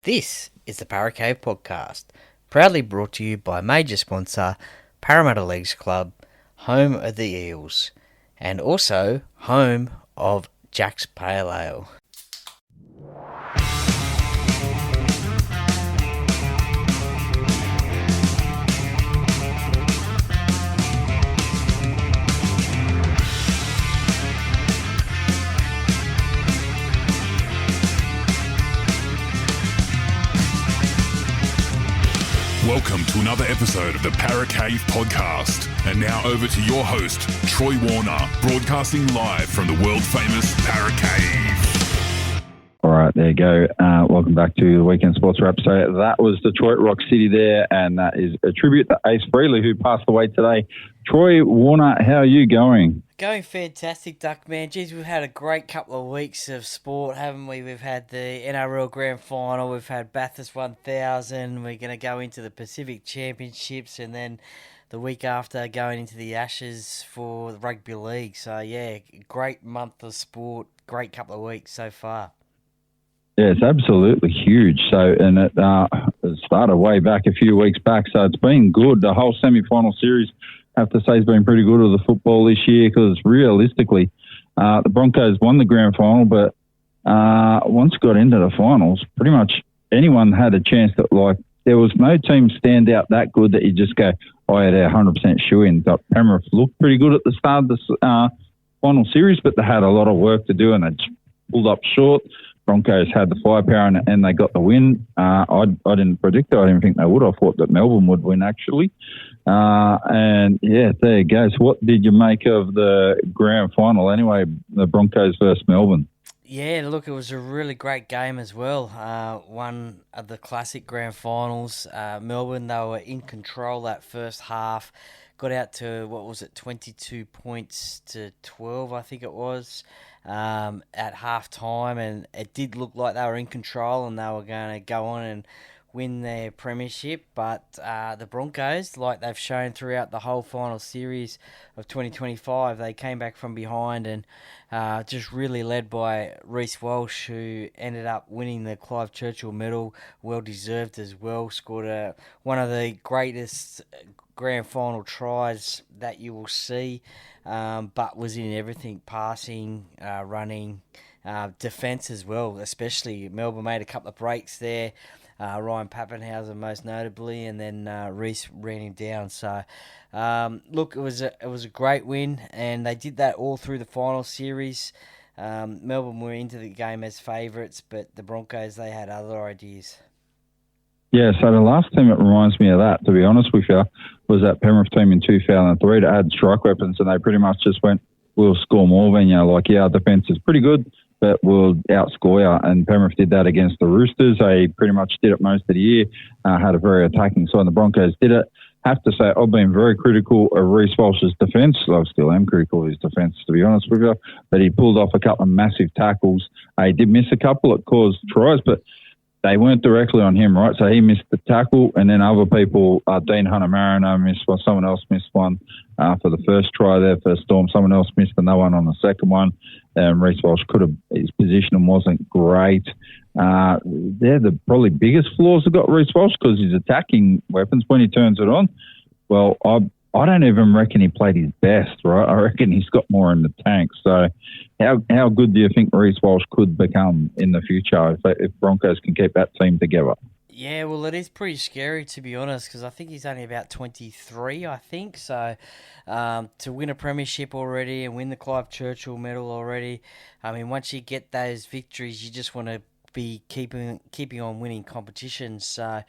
This is the Para Cave Podcast, proudly brought to you by major sponsor Parramatta Leagues Club, home of the Eels, and also home of Jack's Pale Ale. Welcome to another episode of the Para Cave Podcast. And now over to your host, Troy Warner, broadcasting live from the world-famous Para Cave. All right, there you go. Welcome back to the Weekend Sports Wrap. So that was Detroit Rock City there, and that is a tribute to Ace Frehley, who passed away today. Troy Warner, how are you going? Going fantastic, Duckman. Geez, we've had a great couple of weeks of sport, haven't we? We've had the NRL Grand Final, we've had Bathurst 1000, we're going to go into the Pacific Championships, and then the week after going into the Ashes for the Rugby League. So, yeah, great month of sport, great couple of weeks so far. Yeah, it's absolutely huge. So, and it started way back a few weeks back, so it's been good. The whole semi-final series, I have to say, has been pretty good with the football this year because realistically, the Broncos won the grand final, but once it got into the finals, pretty much anyone had a chance that, like, there was no team stand out that good that you just go, oh, yeah, they're 100% shoo-in. But Penrith looked pretty good at the start of the final series, but they had a lot of work to do and they just pulled up short. Broncos had the firepower and they got the win. I didn't predict it. I didn't think they would. I thought that Melbourne would win, actually. And, yeah, there you go. So what did you make of the grand final anyway, the Broncos versus Melbourne? Yeah, look, it was a really great game as well. One of the classic grand finals. Melbourne, they were in control that first half. Got out to, 22 points to 12, I think it was, at half time. And it did look like they were in control and they were going to go on and win their premiership. But the Broncos, like they've shown throughout the whole final series of 2025, they came back from behind and just really led by Reece Walsh, who ended up winning the Clive Churchill medal, well deserved as well. Scored one of the greatest grand final tries that you will see, but was in everything: passing, running, defence as well. Especially Melbourne made a couple of breaks there. Ryan Pappenhausen most notably, and then Reece ran him down. So, look, it was a great win, and they did that all through the final series. Melbourne were into the game as favourites, but the Broncos, they had other ideas. Yeah, so the last team that reminds me of that, to be honest with you, was that Penrith team in 2003 that had strike weapons, and they pretty much just went, we'll score more than you. Like, yeah, our defence is pretty good, but we'll outscore you. And Penrith did that against the Roosters. They pretty much did it most of the year, had a very attacking side, and the Broncos did it. Have to say, I've been very critical of Reece Walsh's defence. I still am critical of his defence, to be honest with you, but he pulled off a couple of massive tackles. He did miss a couple that caused tries, but they weren't directly on him, right? So he missed the tackle, and then other people, Dean Hunter-Mariner missed one, someone else missed one for the first try there for Storm. Someone else missed another one on the second one. Reece Walsh his position wasn't great. They're the probably biggest flaws have got Reece Walsh because his attacking weapons, when he turns it on, well, I don't even reckon he played his best, right? I reckon he's got more in the tank. So how good do you think Reece Walsh could become in the future if Broncos can keep that team together? Yeah, well, it is pretty scary, to be honest, because I think he's only about 23, I think. So to win a premiership already and win the Clive Churchill medal already, I mean, once you get those victories, you just want to be keeping on winning competitions. So,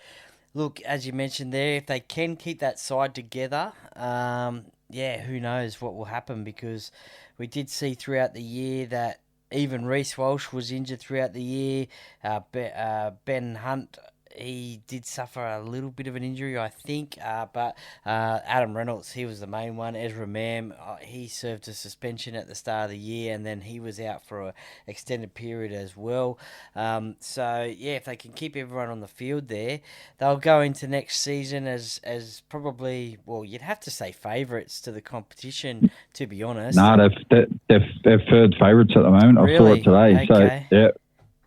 look, as you mentioned there, if they can keep that side together, who knows what will happen, because we did see throughout the year that even Reece Walsh was injured throughout the year. Ben Hunt, he did suffer a little bit of an injury, I think, but Adam Reynolds, he was the main one. Ezra Mam, he served a suspension at the start of the year, and then he was out for an extended period as well. If they can keep everyone on the field there, they'll go into next season as probably, well, you'd have to say favourites to the competition, to be honest. No, they're third favourites at the moment. Really? I saw it today. Okay. So, yeah.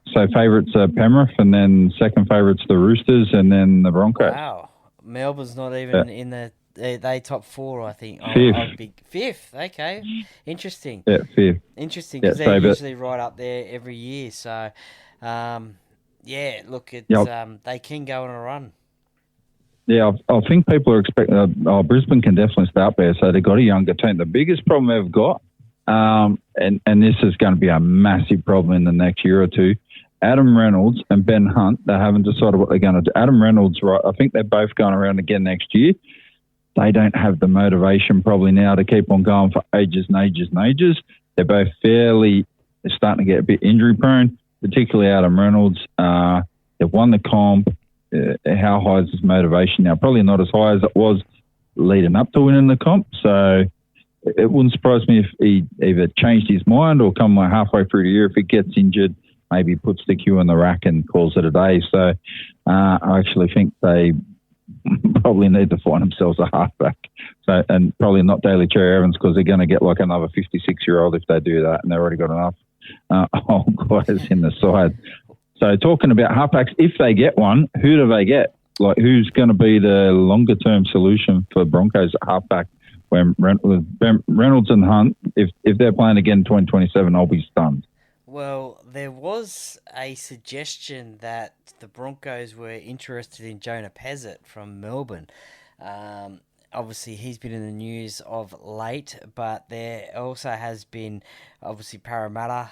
So favourites are Penrith, and then second favourites the Roosters, and then the Broncos. Wow. Melbourne's not even in the they top four, I think. Fifth. Okay, interesting. Yeah, fifth. Interesting because they're usually right up there every year. So, look, they can go on a run. Yeah, I think people are expecting. Brisbane can definitely stay up there. So they've got a younger team. The biggest problem they've got, and this is going to be a massive problem in the next year or two. Adam Reynolds and Ben Hunt, they haven't decided what they're going to do. Adam Reynolds, right? I think they're both going around again next year. They don't have the motivation probably now to keep on going for ages and ages and ages. They're both starting to get a bit injury prone, particularly Adam Reynolds. They've won the comp. How high is his motivation now? Probably not as high as it was leading up to winning the comp. So it wouldn't surprise me if he either changed his mind or come halfway through the year. If he gets injured, maybe puts the cue in the rack and calls it a day. So I actually think they probably need to find themselves a halfback. So, and probably not Daly Cherry Evans because they're going to get like another 56-year-old if they do that, and they've already got enough old guys in the side. So talking about halfbacks, if they get one, who do they get? Like who's going to be the longer-term solution for Broncos at halfback when Reynolds and Hunt, if they're playing again in 2027, I'll be stunned. Well, there was a suggestion that the Broncos were interested in Jonah Pezzett from Melbourne. Obviously, he's been in the news of late, but there also has been, obviously, Parramatta.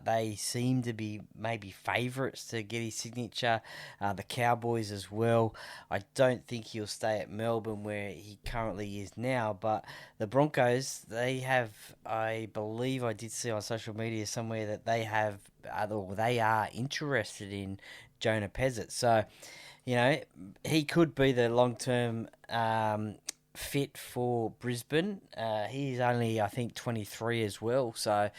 They seem to be maybe favourites to get his signature. The Cowboys as well. I don't think he'll stay at Melbourne where he currently is now, but the Broncos, they have, I believe I did see on social media somewhere that they are interested in Jonah Pezzett. So, you know, he could be the long-term fit for Brisbane. He's only, I think, 23 as well. So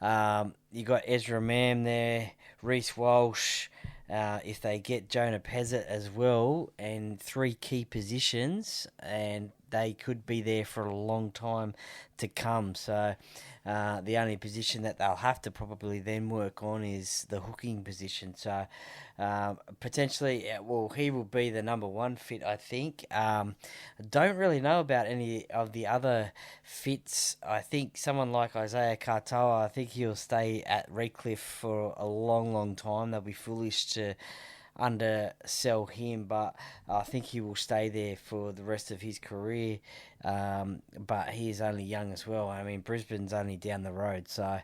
you got Ezra Mam there, Reece Walsh. If they get Jonah Pezzett as well, and three key positions, and they could be there for a long time to come. So the only position that they'll have to probably then work on is the hooking position. So potentially, he will be the number one fit, I think. I don't really know about any of the other fits. I think someone like Isaiah Katoa, I think he'll stay at Redcliffe for a long, long time. They'll be foolish to undersell him, but I think he will stay there for the rest of his career. But he is only young as well. I mean, Brisbane's only down the road. So,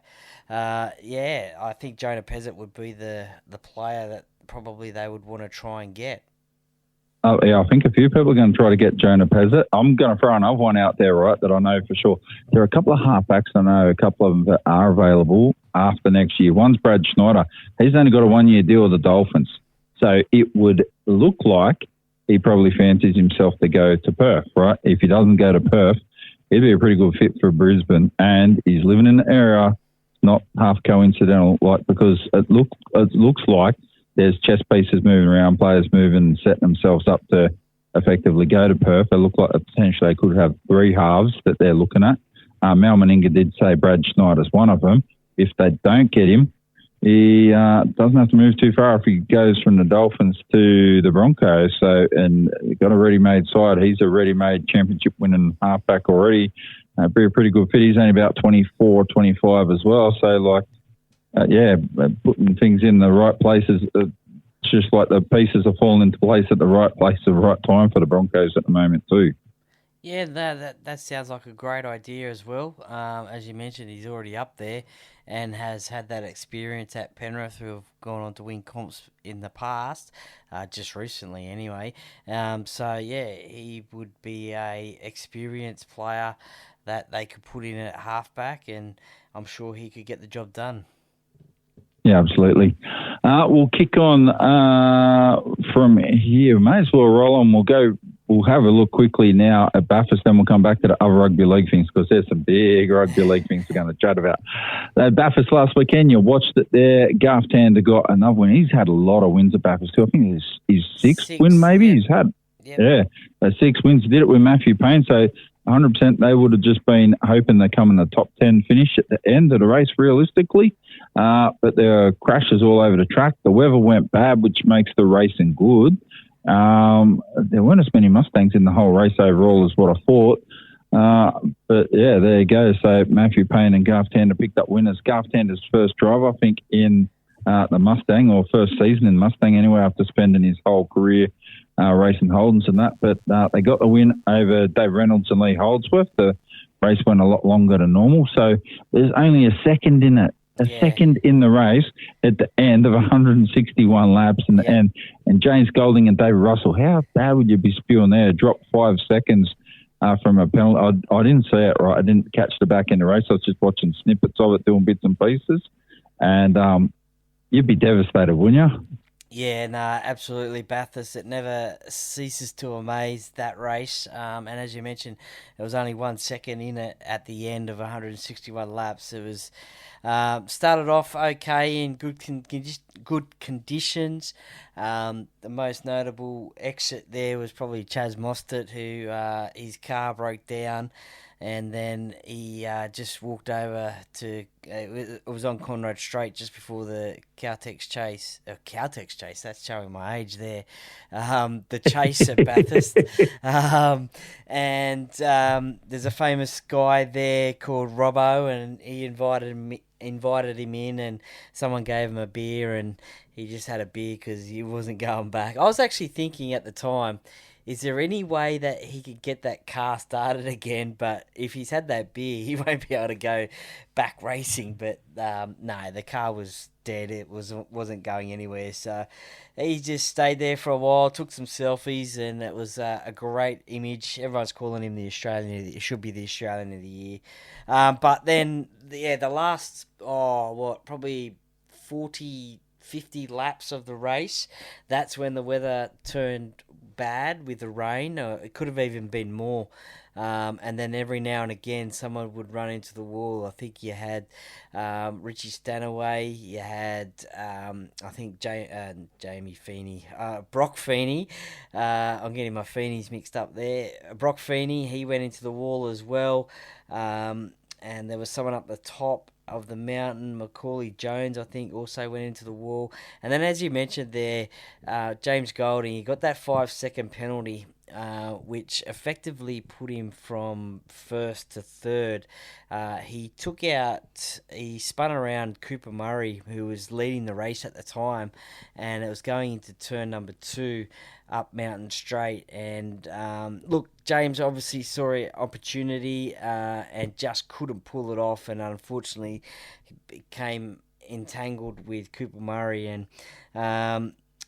I think Jonah Pezzett would be the player that probably they would want to try and get. Oh, yeah, I think a few people are going to try to get Jonah Pezzett. I'm going to throw another one out there, right, that I know for sure. There are a couple of halfbacks I know, a couple of them that are available after next year. One's Brad Schneider. He's only got a one-year deal with the Dolphins. So it would look like he probably fancies himself to go to Perth, right? If he doesn't go to Perth, he'd be a pretty good fit for Brisbane. And he's living in the area, not half coincidental, because it looks like there's chess pieces moving around, players moving, setting themselves up to effectively go to Perth. It look like potentially they could have three halves that they're looking at. Mal Meninga did say Brad Schneider's one of them. If they don't get him, he doesn't have to move too far if he goes from the Dolphins to the Broncos. So, and got a ready-made side. He's a ready-made championship-winning halfback already. Be a pretty good fit. He's only about 24, 25 as well. So, putting things in the right places. It's just like the pieces are falling into place at the right place at the right time for the Broncos at the moment too. Yeah, that sounds like a great idea as well. As you mentioned, he's already up there and has had that experience at Penrith, who have gone on to win comps in the past, just recently anyway. He would be a experienced player that they could put in at halfback, and I'm sure he could get the job done. Yeah, absolutely. We'll kick on from here. May as well roll on. We'll have a look quickly now at Bathurst, then we'll come back to the other rugby league things because there's some big rugby league things we're going to chat about. Bathurst last weekend, you watched it there. Garth Tander got another win. He's had a lot of wins at Bathurst too. I think it's his sixth win maybe. Yeah. He's had, yeah, 6 wins. Did it with Matthew Payne. So 100% they would have just been hoping they come in the top 10 finish at the end of the race realistically. but there were crashes all over the track. The weather went bad, which makes the racing good. There weren't as many Mustangs in the whole race overall as what I thought. But yeah, there you go. So Matthew Payne and Garth Tander picked up winners. Garth Tander's first drive, I think, in the Mustang, or first season in Mustang anyway, after spending his whole career racing Holdens and that. But they got the win over Dave Reynolds and Lee Holdsworth. The race went a lot longer than normal. So there's only a second in it. Second in the race at the end of 161 laps. And James Golding and David Russell, how bad would you be spewing there? Dropped 5 seconds from a penalty. I didn't see it right. I didn't catch the back end of the race. I was just watching snippets of it, doing bits and pieces. And you'd be devastated, wouldn't you? Yeah, no, absolutely. Bathurst, it never ceases to amaze, that race. And as you mentioned, there was only 1 second in it at the end of 161 laps. It was started off okay in good conditions. The most notable exit there was probably Chaz Mostert, who his car broke down. And then he just walked over to, it was on Conrad Straight just before the Caltex Chase, that's showing my age there, the chase at Bathurst. And there's a famous guy there called Robbo, and he invited him in, and someone gave him a beer, and he just had a beer because he wasn't going back. I was actually thinking at the time, is there any way that he could get that car started again? But if he's had that beer, he won't be able to go back racing. But no, the car was dead. It wasn't going anywhere. So he just stayed there for a while, took some selfies, and it was a great image. Everyone's calling him the Australian. It should be the Australian of the Year. But then, the last, probably 40, 50 laps of the race, that's when the weather turned bad with the rain. It could have even been more. And then every now and again, someone would run into the wall. I think you had Richie Stanaway. You had, I think, Jamie Feeney. Brock Feeney. I'm getting my Feenies mixed up there. Brock Feeney, he went into the wall as well. And there was someone up the top of the mountain, Macaulay Jones, I think, also went into the wall. And then, as you mentioned there, James Golding, he got that 5-second penalty, which effectively put him from first to third. He spun around Cooper Murray, who was leading the race at the time, and it was going into turn number 2 up Mountain Straight. And look, James obviously saw an opportunity and just couldn't pull it off, and unfortunately became entangled with Cooper Murray, and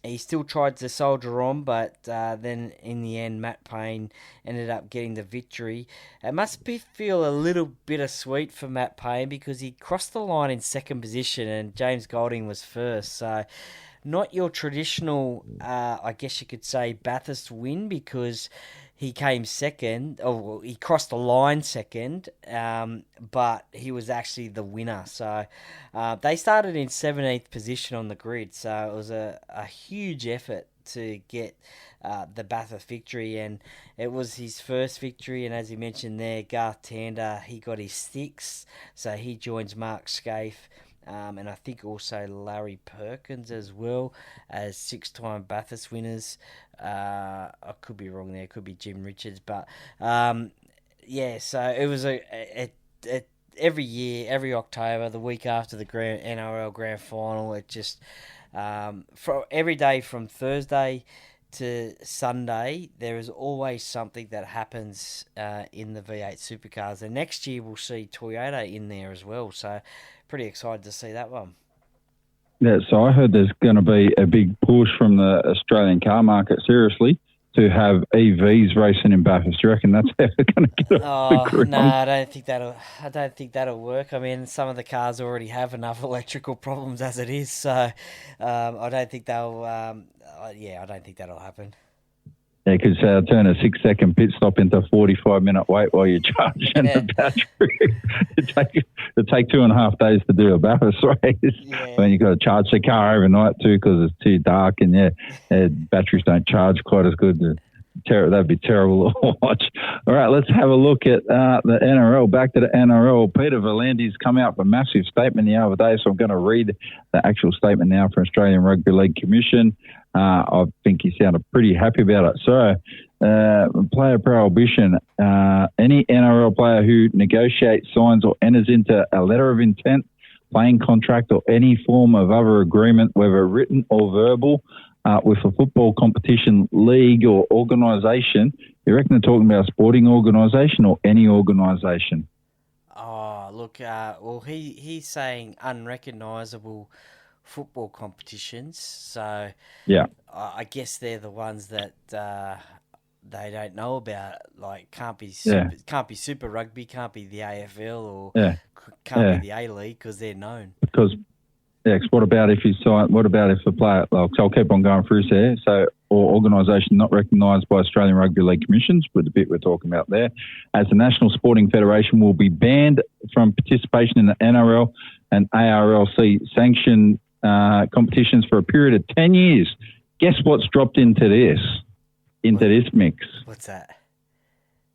he still tried to soldier on, but then in the end, Matt Payne ended up getting the victory. It must feel a little bittersweet for Matt Payne, because he crossed the line in second position and James Golding was first. So not your traditional, I guess you could say, Bathurst win, because he came second, or he crossed the line second, but he was actually the winner. So they started in 17th position on the grid, so it was a huge effort to get the Bathurst victory, and it was his first victory. And as you mentioned there, Garth Tander, he got his 6th, so he joins Mark Scaife, and I think also Larry Perkins as well, as 6-time Bathurst winners. I could be wrong there, it could be Jim Richards, but so it was every year, every October, the week after the NRL Grand Final, it just for every day from Thursday to Sunday, there is always something that happens in the V8 Supercars, and next year we'll see Toyota in there as well, so pretty excited to see that one. Yeah, so I heard there's going to be a big push from the Australian car market, seriously, to have EVs racing in Bathurst. Do you reckon that's how they're going to get No, I don't think that'll work. I mean, some of the cars already have enough electrical problems as it is, so I don't think they'll. I don't think that'll happen. Yeah, because turn a 6-second pit stop into a 45-minute wait while you're charging the battery. It'd take 2.5 days to do a Bathurst race. Yeah. When you've got to charge the car overnight too, because it's too dark, and batteries don't charge quite as good. That'd be terrible to watch. All right, let's have a look at the NRL. Back to the NRL. Peter Volandi's come out with a massive statement the other day, so I'm going to read the actual statement now from Australian Rugby League Commission. I think he sounded pretty happy about it. So, player prohibition. Any NRL player who negotiates, signs or enters into a letter of intent, playing contract or any form of other agreement, whether written or verbal, with a football competition, league or organisation. You reckon they're talking about a sporting organisation or any organisation? Oh, look, well, he's saying unrecognisable football competitions. So Yeah. I guess they're the ones that they don't know about. Like can't be Super Rugby, can't be the AFL, or can't be the A League because they're known. Because what about if you sign? What about if a player? So I'll keep on going through there. So, or organisation not recognised by Australian Rugby League Commissions, with the bit we're talking about there, as the National Sporting Federation will be banned from participation in the NRL and ARLC sanctioned competitions for a period of 10 years. Guess what's dropped into this mix? What's that?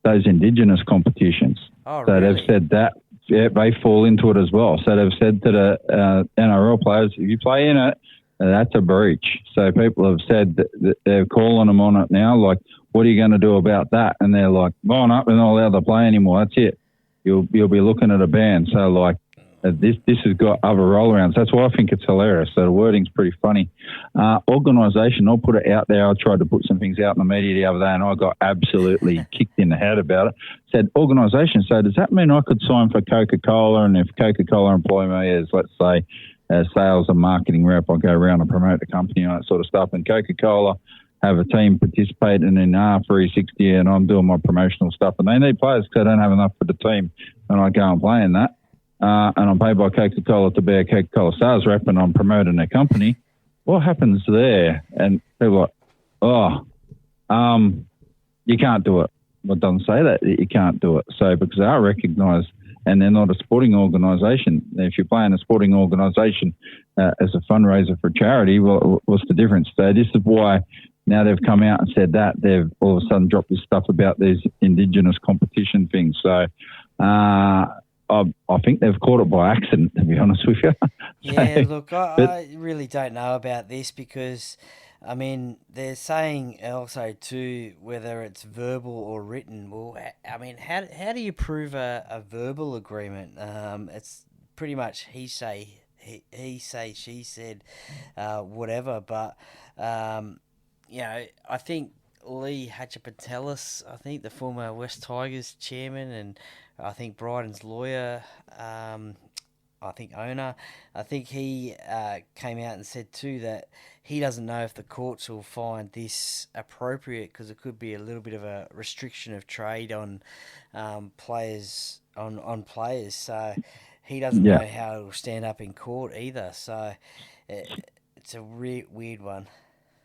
Those Indigenous competitions. Oh, so really? They've said that. Yeah, they fall into it as well. So they've said to the NRL players, if you play in it, that's a breach. So people have said that they're calling them on it now. Like, what are you going to do about that? And they're like, oh, no, we're not allowed to play anymore. That's it. You'll be looking at a ban. So, like, this has got other roll-arounds. That's why I think it's hilarious. So the wording's pretty funny. Organisation, I'll put it out there. I tried to put some things out in the media the other day and I got absolutely kicked in the head about it. Said, organisation, so does that mean I could sign for Coca-Cola, and if Coca-Cola employ me as, let's say, a sales and marketing rep, I'll go around and promote the company and that sort of stuff, and Coca-Cola have a team participating in R360 and I'm doing my promotional stuff and they need players because they don't have enough for the team and I go and play in that. And I'm paid by Coca-Cola to be a Coca-Cola sales rep and I'm promoting their company. What happens there? And people are like, you can't do it. Well, it doesn't say that you can't do it. So because they are recognised and they're not a sporting organisation. If you're playing a sporting organisation as a fundraiser for charity, well, what's the difference? So this is why now they've come out and said that. They've all of a sudden dropped this stuff about these Indigenous competition things. So I think they've caught it by accident, to be honest with you. Yeah, look, I really don't know about this because, I mean, they're saying also too whether it's verbal or written. Well, I mean, how do you prove a verbal agreement? It's pretty much he say, she said, whatever. But, you know, I think Lee Hatchapatelis, I think the former West Tigers chairman, and I think Bryden's lawyer, I think owner, I think he came out and said too that he doesn't know if the courts will find this appropriate because it could be a little bit of a restriction of trade on players on players. So he doesn't know how it will stand up in court either. So it's a weird one.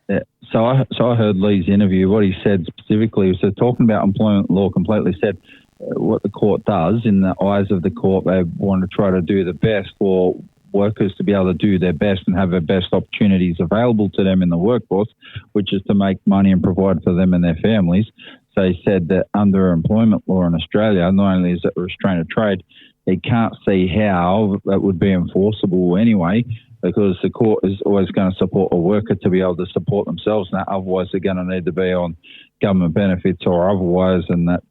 Yeah. So I heard Lee's interview. What he said specifically was talking about employment law. Completely said what the court does in the eyes of the court. They want to try to do the best for workers to be able to do their best and have the best opportunities available to them in the workforce, which is to make money and provide for them and their families. So he said that under employment law in Australia, not only is it a restraint of trade, he can't see how that would be enforceable anyway, because the court is always going to support a worker to be able to support themselves. Now, otherwise they're going to need to be on government benefits or otherwise, and that's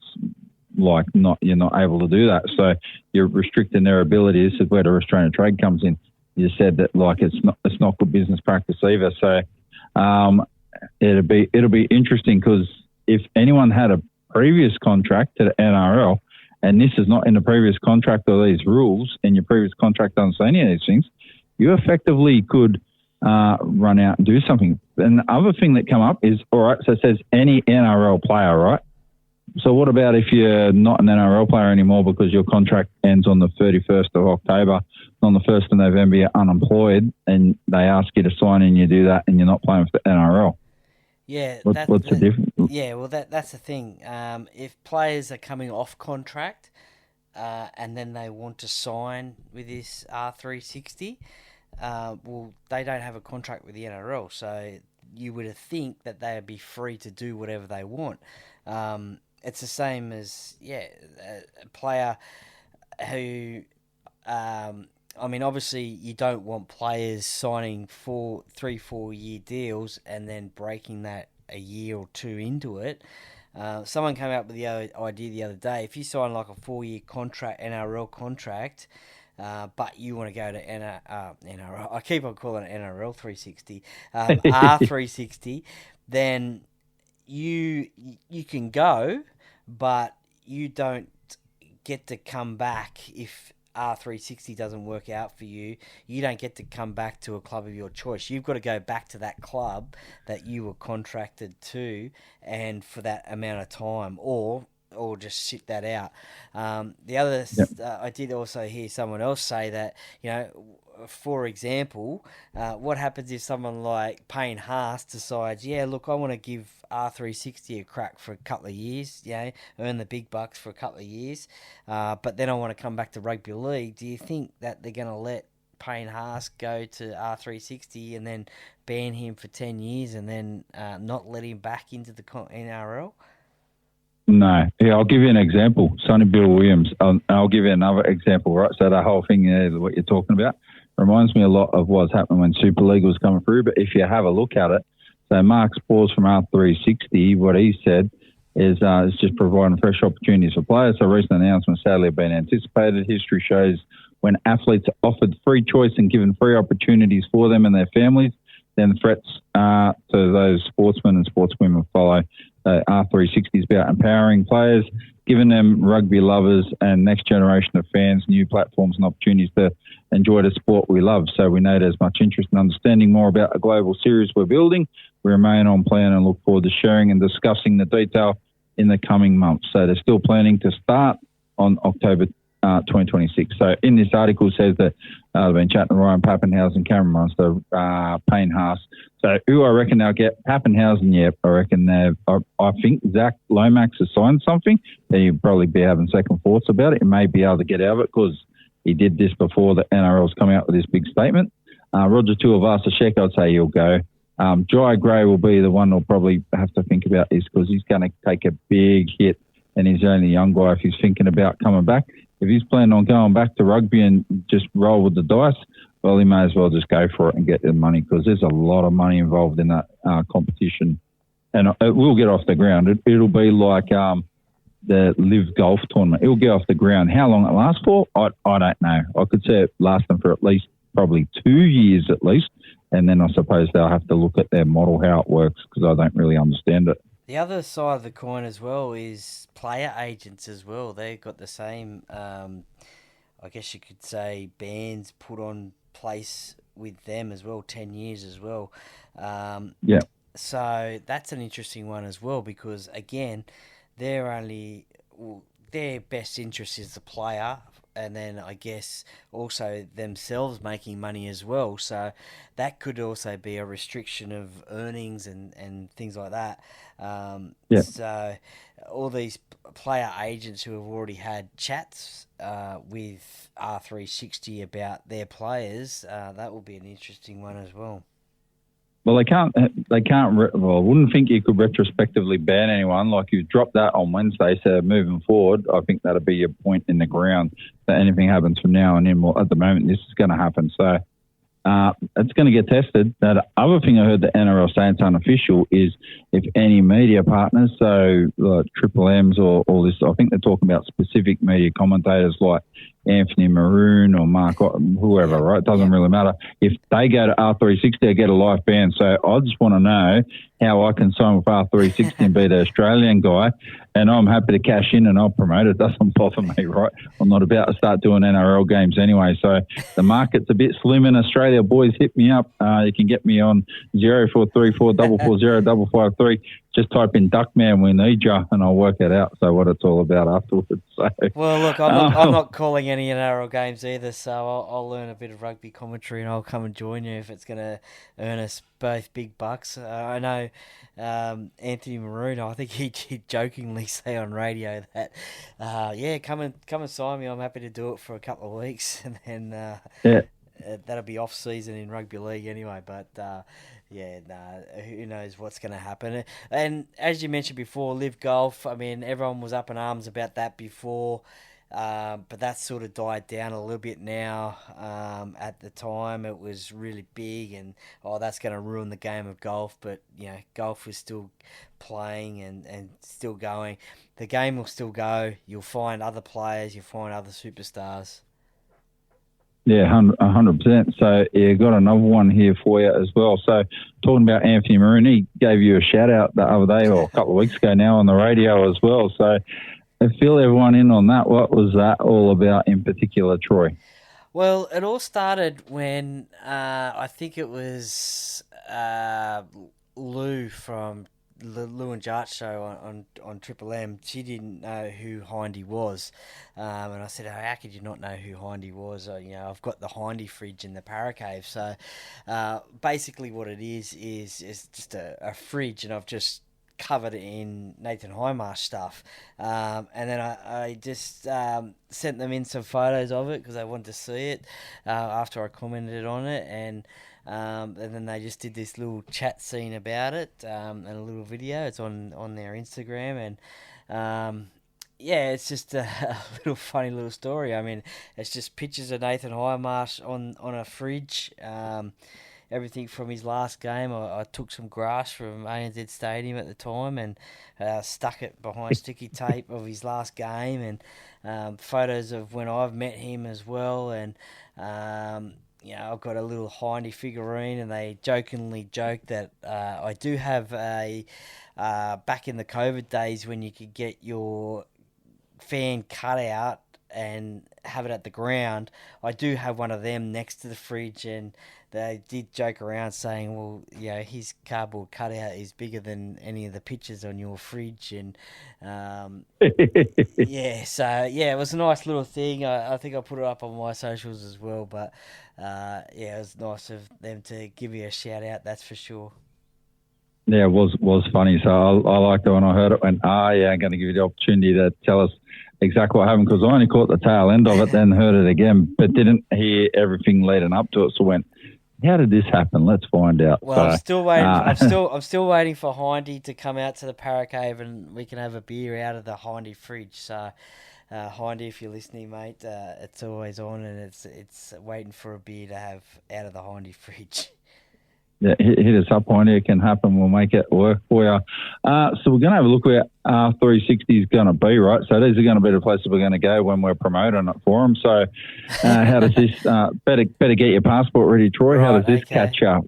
like you're not able to do that. So you're restricting their ability. This is where the restraint of trade comes in. You said that like it's not good business practice either. So it'll be interesting because if anyone had a previous contract to the NRL, and this is not in the previous contract or these rules, and your previous contract doesn't say any of these things, you effectively could run out and do something. And the other thing that come up is, all right, so it says any NRL player, right? So what about if you're not an NRL player anymore because your contract ends on the 31st of October, on the 1st of November you're unemployed and they ask you to sign and you do that and you're not playing for the NRL? Yeah, what's the difference? Yeah, well, that's the thing. If players are coming off contract and then they want to sign with this R360, well, they don't have a contract with the NRL, so you would think that they would be free to do whatever they want. It's the same as a player who. I mean, obviously, you don't want players signing 4 year deals and then breaking that a year or two into it. Someone came up with the idea the other day. If you sign like a 4 year contract, NRL contract, but you want to go to NRL, I keep on calling it NRL 360, R360, then you can go, but you don't get to come back if R360 doesn't work out for you. You don't get to come back to a club of your choice. You've got to go back to that club that you were contracted to, and for that amount of time, or just sit that out. The other, I did also hear someone else say that, for example, what happens if someone like Payne Haas decides, look, I want to give R360 a crack for a couple of years, earn the big bucks for a couple of years, but then I want to come back to rugby league. Do you think that they're going to let Payne Haas go to R360 and then ban him for 10 years and then not let him back into the NRL? No. Yeah, I'll give you an example. Sonny Bill Williams. I'll give you another example, right? So the whole thing there, what you're talking about, reminds me a lot of what's happening when Super League was coming through. But if you have a look at it, so Mark Spores from R360, what he said is it's just providing fresh opportunities for players. So recent announcements sadly have been anticipated. History shows when athletes are offered free choice and given free opportunities for them and their families, then the threats to those sportsmen and sportswomen follow. R360 is about empowering players, giving them rugby lovers and next generation of fans new platforms and opportunities to enjoy the sport we love. So we know there's much interest in understanding more about the global series we're building. We remain on plan and look forward to sharing and discussing the detail in the coming months. So they're still planning to start on October 2026. So in this article it says that they've been chatting to Ryan Pappenhausen, Cameron Munster, Payne Haas. So who I reckon they'll get? Pappenhausen, I reckon I think Zach Lomax has signed something. He'll probably be having second thoughts about it. He may be able to get out of it because he did this before the NRL's come out with this big statement. Roger Tuivasa-Sheck, I'd say he'll go. Jai Gray will be the one who'll probably have to think about this because he's going to take a big hit and he's only a young guy if he's thinking about coming back. If he's planning on going back to rugby and just roll with the dice, well, he may as well just go for it and get the money because there's a lot of money involved in that competition. And it will get off the ground. It'll be like the Live Golf tournament. It'll get off the ground. How long it lasts for, I don't know. I could say it lasting for at least probably 2 years at least. And then I suppose they'll have to look at their model, how it works, because I don't really understand it. The other side of the coin as well is player agents as well. They've got the same, I guess you could say, bans put on place with them as well, 10 years as well. Yeah. So that's an interesting one as well because, again, their best interest is the player, and then I guess also themselves making money as well. So that could also be a restriction of earnings and things like that. So all these player agents who have already had chats with R360 about their players, that will be an interesting one as well. Well, I wouldn't think you could retrospectively ban anyone. Like you dropped that on Wednesday, so moving forward, I think that'll be your point in the ground that anything happens from now on in. Well, at the moment, this is going to happen. So it's going to get tested. Now, the other thing I heard the NRL say, it's unofficial, is if any media partners, so like Triple M's or all this, I think they're talking about specific media commentators like Anthony Maroon or Mark, whoever, right? It doesn't really matter. If they go to R360, they get a life ban. So I just want to know how I can sign with R360 and be the Australian guy, and I'm happy to cash in and I'll promote it. It doesn't bother me, right? I'm not about to start doing NRL games anyway. So the market's a bit slim in Australia. Boys, hit me up. You can get me on 0434 440 553. Just type in Duckman, we need you, and I'll work it out. So what it's all about afterwards. So, well, look, I'm not calling any NRL games either, so I'll learn a bit of rugby commentary and I'll come and join you if it's going to earn us both big bucks. I know Anthony Maroon, I think he did jokingly say on radio that, come and sign me. I'm happy to do it for a couple of weeks, and then that'll be off season in rugby league anyway. But Yeah, nah, who knows what's going to happen. And as you mentioned before, Live Golf, I mean, everyone was up in arms about that before, but that's sort of died down a little bit now. At the time, it was really big, and that's going to ruin the game of golf. But, golf is still playing and still going. The game will still go. You'll find other players, you'll find other superstars. Yeah, 100%. So, yeah, got another one here for you as well. So, talking about Anthony Maroon, gave you a shout out the other day or a couple of weeks ago now on the radio as well. So, fill everyone in on that. What was that all about in particular, Troy? Well, it all started when I think it was Lou from the Lou and Jart show on Triple M. She didn't know who Hindy was, and I said, "Oh, how could you not know who Hindy was? I've got the Hindy fridge in the Para Cave." So, basically, what it is just a fridge, and I've just covered in Nathan Highmarsh stuff, and then I just sent them in some photos of it because they wanted to see it after I commented on it, and then they just did this little chat scene about it, and a little video. It's on their Instagram, and yeah, it's just a little funny little story. I mean, it's just pictures of Nathan Highmarsh on a fridge. Everything from his last game. I took some grass from ANZ Stadium at the time and stuck it behind sticky tape of his last game, and photos of when I've met him as well. And I've got a little Hindy figurine, and they jokingly joke that I do have a back in the COVID days when you could get your fan cutout and have it at the ground. I do have one of them next to the fridge, and they did joke around saying, well, his cardboard cutout is bigger than any of the pictures on your fridge, and it was a nice little thing. I think I put it up on my socials as well, but it was nice of them to give me a shout out, that's for sure. Yeah, it was funny. So I liked it when I heard it. Went, I'm going to give you the opportunity to tell us exactly what happened, because I only caught the tail end of it, then heard it again, but didn't hear everything leading up to it. So went, how did this happen? Let's find out. Well, I'm still waiting. I'm still waiting for Hindy to come out to the Para Cave and we can have a beer out of the Hindy fridge. So, Hindy, if you're listening, mate, it's always on, and it's waiting for a beer to have out of the Hindy fridge. Yeah, hit us up on here. It can happen. We'll make it work for you. So we're going to have a look where R360 is going to be, right? So these are going to be the places we're going to go when we're promoting it for them. So how does this, better get your passport ready, Troy. Right, how does this catch up?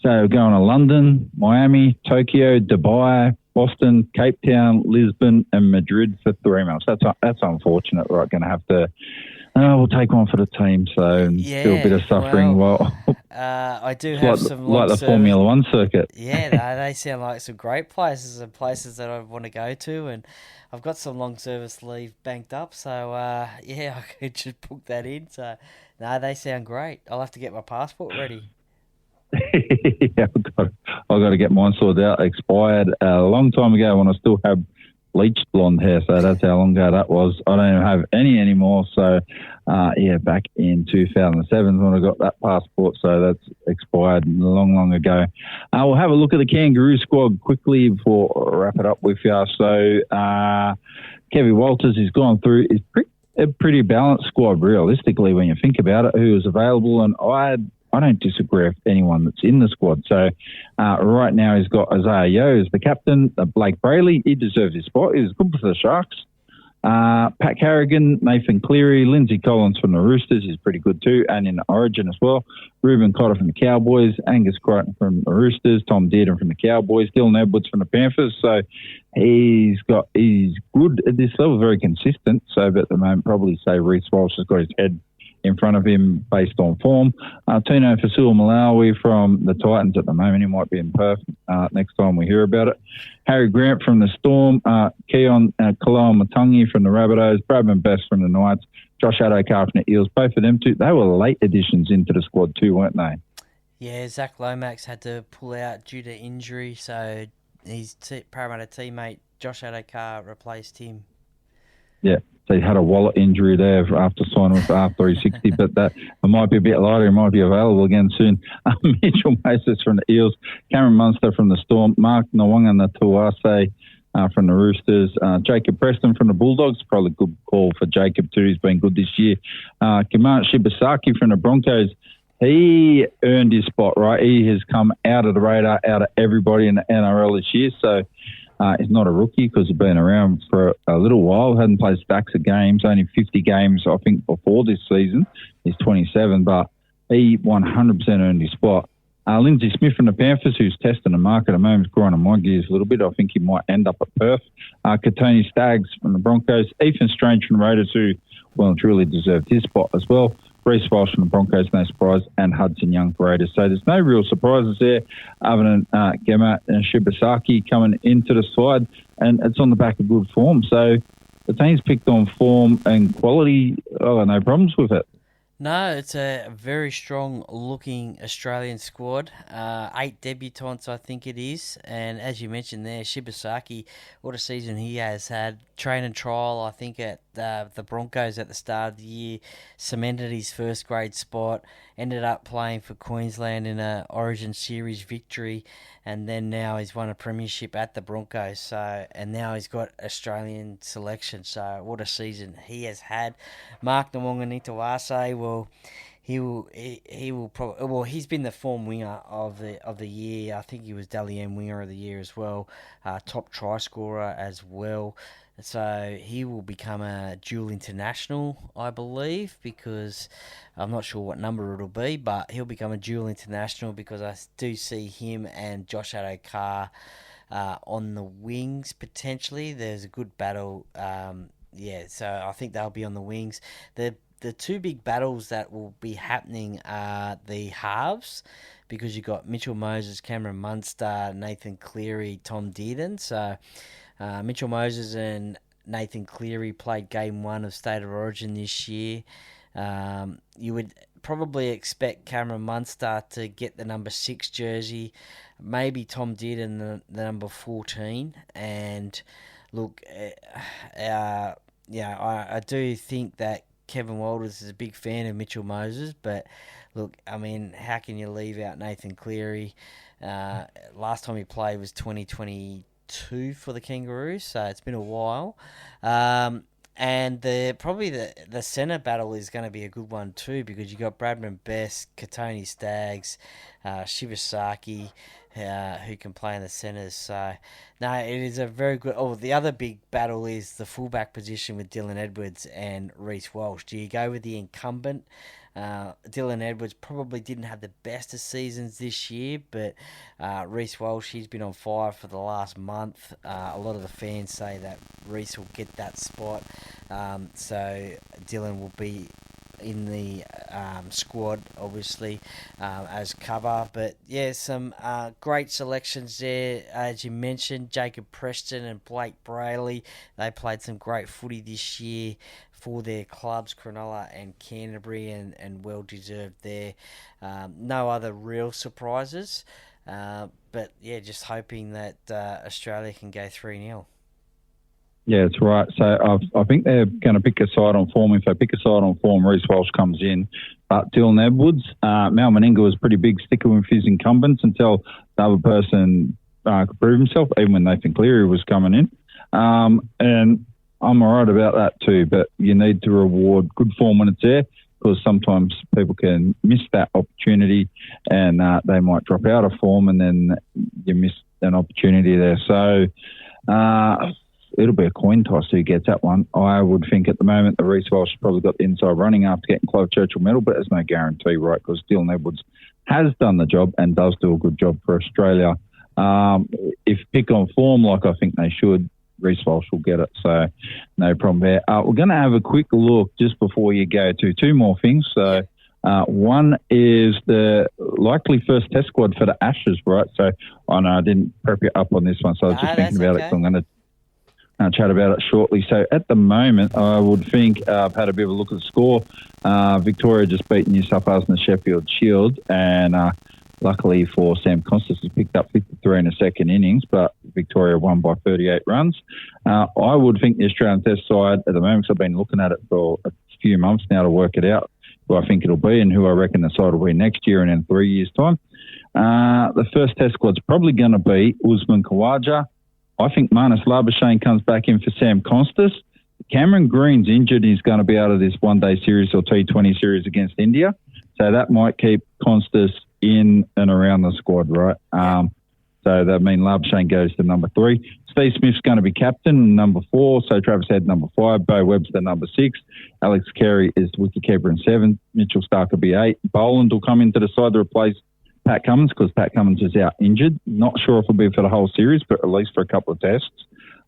So we're going to London, Miami, Tokyo, Dubai, Boston, Cape Town, Lisbon, and Madrid for 3 months. That's unfortunate. We're going to have to... we'll take one for the team, so do a bit of suffering. I do have some like the Formula One circuit. Yeah, they sound like some great places and places that I want to go to, and I've got some long service leave banked up, so I could just book that in. So, no, they sound great. I'll have to get my passport ready. Yeah, I've got to get mine sorted out. Expired a long time ago when I still had bleached blonde hair, so that's how long ago that was. I don't even have any anymore, so back in 2007 when I got that passport, so that's expired long ago. We'll have a look at the Kangaroo squad quickly before I wrap it up with you. So Kevin Walters has gone through a pretty balanced squad realistically when you think about it, who is available, and I don't disagree with anyone that's in the squad. So right now he's got Isaiah Yeo as the captain, Blake Brayley. He deserves his spot. He was good for the Sharks. Pat Carrigan, Nathan Cleary, Lindsay Collins from the Roosters is pretty good too, and in Origin as well. Ruben Cotter from the Cowboys, Angus Crichton from the Roosters, Tom Dearden from the Cowboys, Dylan Edwards from the Panthers. So he's good at this level, very consistent. So but at the moment, probably say Reece Walsh has got his head in front of him based on form. Tino Fasua-Malawi from the Titans at the moment. He might be in Perth next time we hear about it. Harry Grant from the Storm. Keon Kaloa-Matangi from the Rabbitohs. Bradman Best from the Knights. Josh Adokar from the Eels. Both of them two, they were late additions into the squad too, weren't they? Yeah, Zach Lomax had to pull out due to injury, so his Parramatta teammate Josh Adokar replaced him. Yeah. So he had a wallet injury there after signing with R360, but that it might be a bit lighter. It might be available again soon. Mitchell Moses from the Eels, Cameron Munster from the Storm, Mark Nwanga Tuase from the Roosters, Jacob Preston from the Bulldogs. Probably a good call for Jacob too. He's been good this year. Kimart Shibasaki from the Broncos. He earned his spot, right? He has come out of the radar, out of everybody in the NRL this year. So he's not a rookie because he's been around for a little while. Hadn't played stacks of games, only 50 games, I think, before this season. He's 27, but he 100% earned his spot. Lindsay Smith from the Panthers, who's testing the market at the moment, is grinding my gears a little bit. I think he might end up at Perth. Katoni Staggs from the Broncos. Ethan Strange from the Raiders, who well and truly deserved his spot as well. Reece Walsh from the Broncos, no surprise, and Hudson Young for Raiders. So there's no real surprises there other than Gemma and Shibasaki coming into the side, and it's on the back of good form. So the team's picked on form and quality. Oh, no problems with it. No, it's a very strong-looking Australian squad. 8 debutants, I think it is. And as you mentioned there, Shibasaki, what a season he has had. Train and trial, I think, at the Broncos at the start of the year. Cemented his first-grade spot. Ended up playing for Queensland in a Origin Series victory. And then now he's won a premiership at the Broncos. And now he's got Australian selection. So what a season he has had. Mark Nwanga-Nitawase, well, he will probably, well, he's been the form winger of the year. I think he was Dally M winger of the year as well. Top try scorer as well. So he will become a dual international, I believe, because I'm not sure what number it'll be, but he'll become a dual international because I do see him and Josh Adokar on the wings potentially. There's a good battle. So I think they'll be on the wings. The two big battles that will be happening are the halves, because you've got Mitchell Moses, Cameron Munster, Nathan Cleary, Tom Dearden. So Mitchell Moses and Nathan Cleary played Game 1 of State of Origin this year. You would probably expect Cameron Munster to get the number 6 jersey, maybe Tom Dearden the number 14. And look, I do think that Kevin Walters is a big fan of Mitchell Moses, but look, I mean, how can you leave out Nathan Cleary? Last time he played was 2022 for the Kangaroos, so it's been a while. And the centre battle is going to be a good one too, because you got Bradman Best, Katoni Staggs, Shibasaki, who can play in the centres. So, no, it is a very good... Oh, the other big battle is the fullback position with Dylan Edwards and Reece Walsh. Do you go with the incumbent? Dylan Edwards probably didn't have the best of seasons this year, but Reece Walsh, he's been on fire for the last month. A lot of the fans say that Reece will get that spot. So Dylan will be in the squad, obviously, as cover. But yeah, some great selections there. As you mentioned, Jacob Preston and Blake Brayley, they played some great footy this year for their clubs, Cronulla and Canterbury, and well-deserved there. No other real surprises. But yeah, just hoping that Australia can go 3-0. Yeah, that's right. So I think they're going to pick a side on form. If they pick a side on form, Reece Walsh comes in. But Dylan Edwards, Mal Meninga was pretty big sticker with his incumbents until the other person could prove himself, even when Nathan Cleary was coming in. And I'm all right about that too, but you need to reward good form when it's there, because sometimes people can miss that opportunity and they might drop out of form, and then you miss an opportunity there. So it'll be a coin toss who gets that one. I would think at the moment the Reece Walsh probably got the inside running after getting Clive Churchill medal, but there's no guarantee, right? Because Dylan Edwards has done the job and does do a good job for Australia. If pick on form like I think they should, Reece Walsh will get it, so no problem there. We're going to have a quick look just before you go to two more things. So one is the likely first test squad for the Ashes, right? So I know I didn't prep you up on this one, so I was just thinking about it. So I'm going to chat about it shortly. So at the moment, I would think I've had a bit of a look at the score. Victoria just beat New South Wales in the Sheffield Shield, and luckily for Sam Constas, he picked up 53 in the second innings, but Victoria won by 38 runs. I would think the Australian Test side at the moment, because I've been looking at it for a few months now to work it out, who I think it'll be and who I reckon the side will be next year and in 3 years' time. The first Test squad's probably going to be Usman Khawaja. I think Marnus Labuschagne comes back in for Sam Constas. Cameron Green's injured. He's going to be out of this one-day series or T20 series against India. So that might keep Constas in and around the squad, right? So that means Labuschagne goes to number 3. Steve Smith's going to be captain, number 4. So Travis Head, number 5. Bo Webster, number 6. Alex Carey is wicketkeeper in 7. Mitchell Stark will be 8. Boland will come into the side to replace Pat Cummins because Pat Cummins is out injured. Not sure if it'll be for the whole series, but at least for a couple of tests.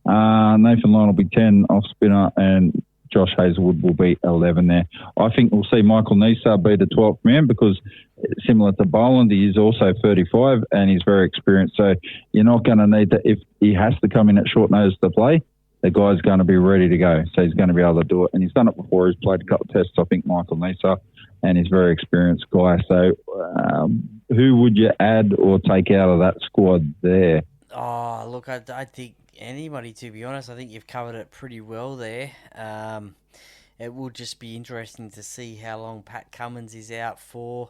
Nathan Lyon will be 10 off spinner and Josh Hazelwood will be 11 there. I think we'll see Michael Nisar be the 12th man because similar to Boland, he is also 35 and he's very experienced. So you're not going to need to, if he has to come in at short notice to play, the guy's going to be ready to go. So he's going to be able to do it. And he's done it before. He's played a couple of tests, I think, Michael Nisar, and he's a very experienced guy. So who would you add or take out of that squad there? Oh, look, I think anybody, to be honest. I think you've covered it pretty well there. It will just be interesting to see how long Pat Cummins is out for.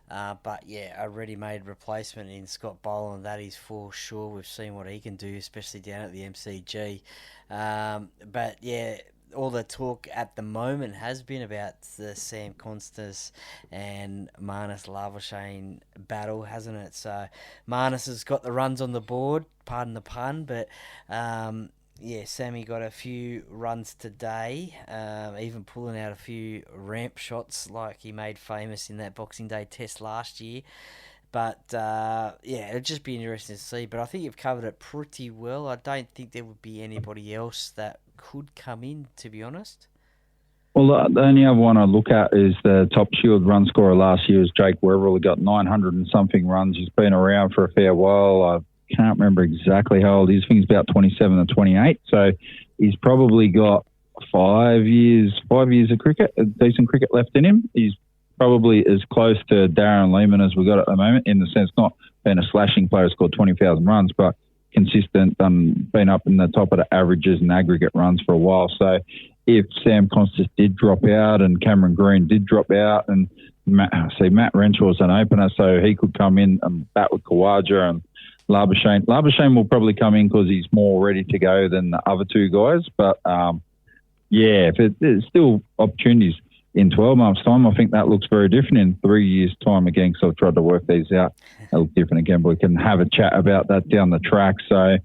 But yeah, a ready-made replacement in Scott Boland, that is for sure. We've seen what he can do, especially down at the MCG. But yeah, all the talk at the moment has been about the Sam Constas and Marnus Labuschagne battle, hasn't it? So Marnus has got the runs on the board, pardon the pun, but yeah, Sammy got a few runs today, even pulling out a few ramp shots like he made famous in that Boxing Day test last year. But yeah, it'll just be interesting to see. But I think you've covered it pretty well. I don't think there would be anybody else that could come in, to be honest. Well, the only other one I look at is the top Shield run scorer last year was Jake Webber. He got 900 and something runs. He's been around for a fair while. I can't remember exactly how old he is. I think he's about 27 or 28. So he's probably got 5 years of cricket, decent cricket left in him. He's probably as close to Darren Lehman as we got at the moment, in the sense not being a slashing player, scored 20,000 runs, but consistent, been up in the top of the averages and aggregate runs for a while. So if Sam Constas did drop out and Cameron Green did drop out, and Matt Renshaw's an opener, so he could come in and bat with Khawaja and Labuschagne. Labuschagne will probably come in because he's more ready to go than the other two guys. But yeah, there's still opportunities. In 12 months' time, I think that looks very different. In 3 years' time, again, because I've tried to work these out, it'll look different again. But we can have a chat about that down the track. So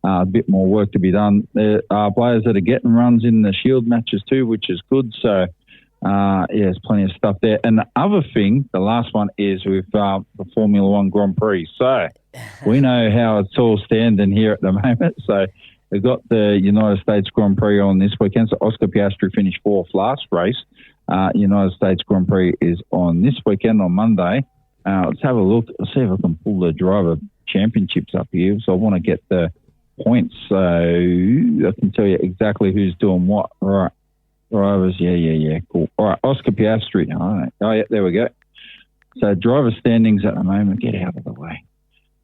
a bit more work to be done. There are players that are getting runs in the Shield matches too, which is good. So, yeah, there's plenty of stuff there. And the other thing, the last one, is with the Formula One Grand Prix. So we know how it's all standing here at the moment. So we've got the United States Grand Prix on this weekend. So Oscar Piastri finished 4th last race. United States Grand Prix is on this weekend on Monday. Let's have a look. I'll see if I can pull the driver championships up here. So I want to get the points so I can tell you exactly who's doing what. All right. Drivers, yeah, cool. All right, Oscar Piastri. Oh, yeah, there we go. So driver standings at the moment, get out of the way.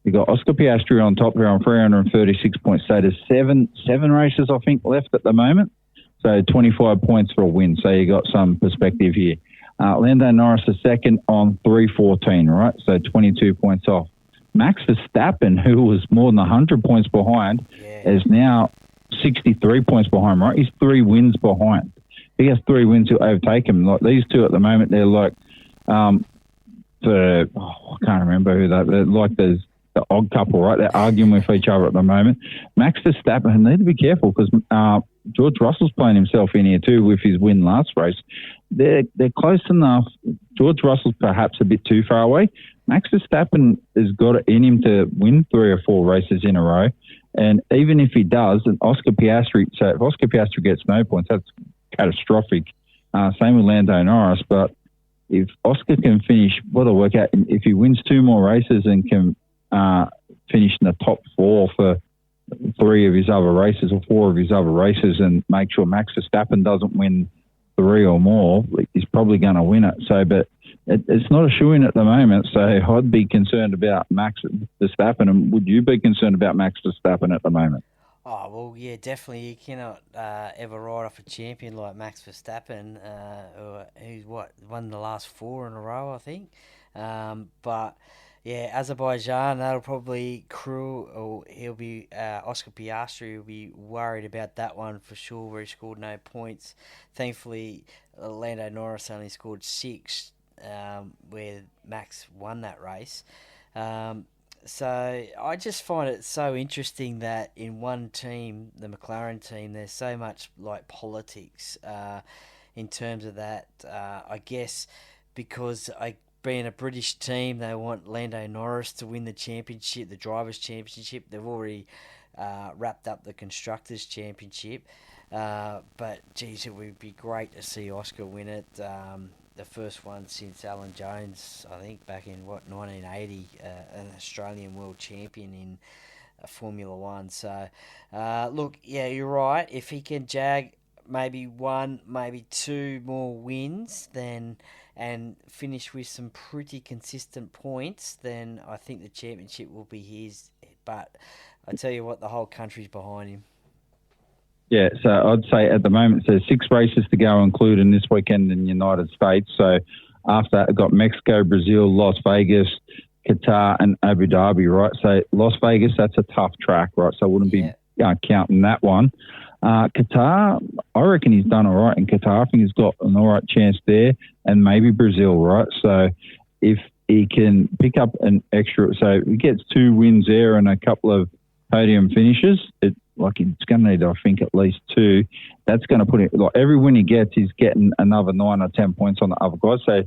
We've got Oscar Piastri on top here on 336 points. So there's seven races, I think, left at the moment. So 25 points for a win. So you got some perspective here. Lando Norris is second on 314, right? So 22 points off. Max Verstappen, who was more than 100 points behind, is now 63 points behind, right? He's 3 wins behind. He has 3 wins to overtake him. Like these two at the moment, they're like, I can't remember who they're like. There's the odd couple, right? They're arguing with each other at the moment. Max Verstappen, need to be careful because George Russell's playing himself in here too with his win last race. They're close enough. George Russell's perhaps a bit too far away. Max Verstappen has got it in him to win 3 or 4 races in a row. And even if he does, and Oscar Piastri, so if Oscar Piastri gets no points, that's catastrophic. Same with Lando Norris. But if Oscar can finish, what'll work out, if he wins 2 more races and can finish in the top 4 for 3 of his other races or 4 of his other races and make sure Max Verstappen doesn't win 3 or more, he's probably going to win it. So, but it's not a shoo-in at the moment, so I'd be concerned about Max Verstappen. And would you be concerned about Max Verstappen at the moment? Oh, well, yeah, definitely. You cannot ever ride off a champion like Max Verstappen, who's won the last 4 in a row, I think. But yeah, Azerbaijan, that'll probably crew, or he'll be, Oscar Piastri will be worried about that one for sure, where he scored no points. Thankfully, Lando Norris only scored 6, where Max won that race. So I just find it so interesting that in one team, the McLaren team, there's so much like politics in terms of that. I guess because being a British team, they want Lando Norris to win the championship, the Drivers' Championship. They've already wrapped up the Constructors' Championship. But, geez, it would be great to see Oscar win it. The first one since Alan Jones, I think, back in, 1980, an Australian world champion in Formula One. So, look, yeah, you're right. If he can jag maybe 1, maybe 2 more wins, and finish with some pretty consistent points, then I think the championship will be his. But I tell you what, the whole country's behind him. Yeah, so I'd say at the moment there's 6 races to go, including this weekend in the United States. So after that, I've got Mexico, Brazil, Las Vegas, Qatar, and Abu Dhabi, right? So Las Vegas, that's a tough track, right? So I wouldn't be counting that one. Qatar, I reckon he's done all right in Qatar. I think he's got an all right chance there, and maybe Brazil, right? So if he can pick up an extra, so if he gets 2 wins there and a couple of podium finishes, it's going to need, I think, at least 2. That's going to put it, like every win he gets, he's getting another 9 or 10 points on the other guys. So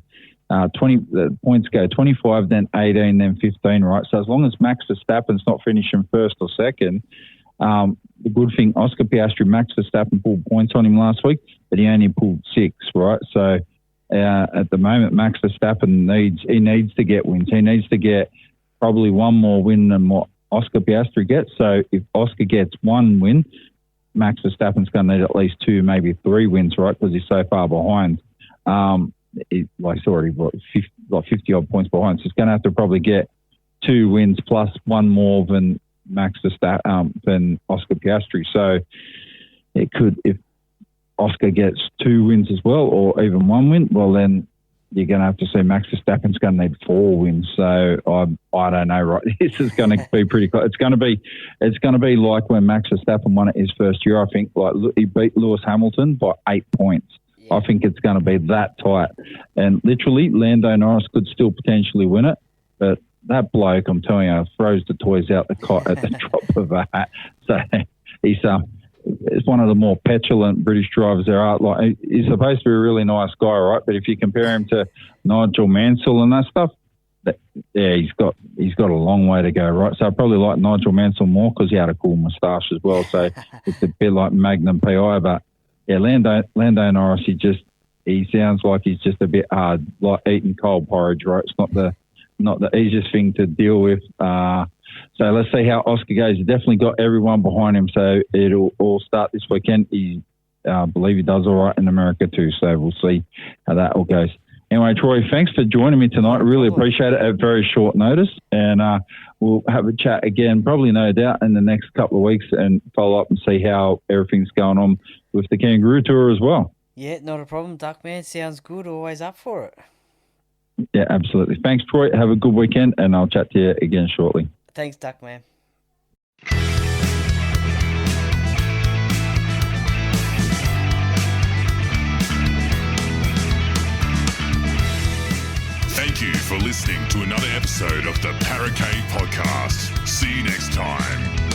20 the points go 25, then 18, then 15, right? So as long as Max Verstappen's not finishing first or second, the good thing, Oscar Piastri, Max Verstappen pulled points on him last week, but he only pulled 6, right? So at the moment, Max Verstappen needs to get wins. He needs to get probably 1 more win than what Oscar Piastri gets. So if Oscar gets 1 win, Max Verstappen's going to need at least 2, maybe 3 wins, right? Because he's so far behind. He's already 50 odd points behind. So he's going to have to probably get 2 wins plus 1 more than Max Verstappen, than Oscar Piastri. So it could, if Oscar gets 2 wins as well, or even 1 win, well then you're going to have to see Max Verstappen's going to need 4 wins. So I don't know, right? This is going to be pretty close. It's going to be like when Max Verstappen won it his first year. I think like he beat Lewis Hamilton by 8 points. Yeah. I think it's going to be that tight. And literally, Lando Norris could still potentially win it, but that bloke, I'm telling you, throws the toys out the cot at the drop of a hat. So he's it's one of the more petulant British drivers there are. Like, he's supposed to be a really nice guy, right? But if you compare him to Nigel Mansell and that stuff, he's got a long way to go, right? So I probably like Nigel Mansell more because he had a cool moustache as well. So it's a bit like Magnum PI. But yeah, Lando Norris, he sounds like he's just a bit hard, like eating cold porridge, right? It's not the easiest thing to deal with. So let's see how Oscar goes. He's definitely got everyone behind him, so it'll all start this weekend. I believe he does all right in America too, so we'll see how that all goes. Anyway, Troy, thanks for joining me tonight. I really appreciate it at very short notice, and we'll have a chat again, probably no doubt, in the next couple of weeks and follow up and see how everything's going on with the Kangaroo Tour as well. Yeah, not a problem, Duckman. Sounds good. Always up for it. Yeah, absolutely. Thanks, Troy. Have a good weekend, and I'll chat to you again shortly. Thanks, Duckman. Thank you for listening to another episode of the Paracave Podcast. See you next time.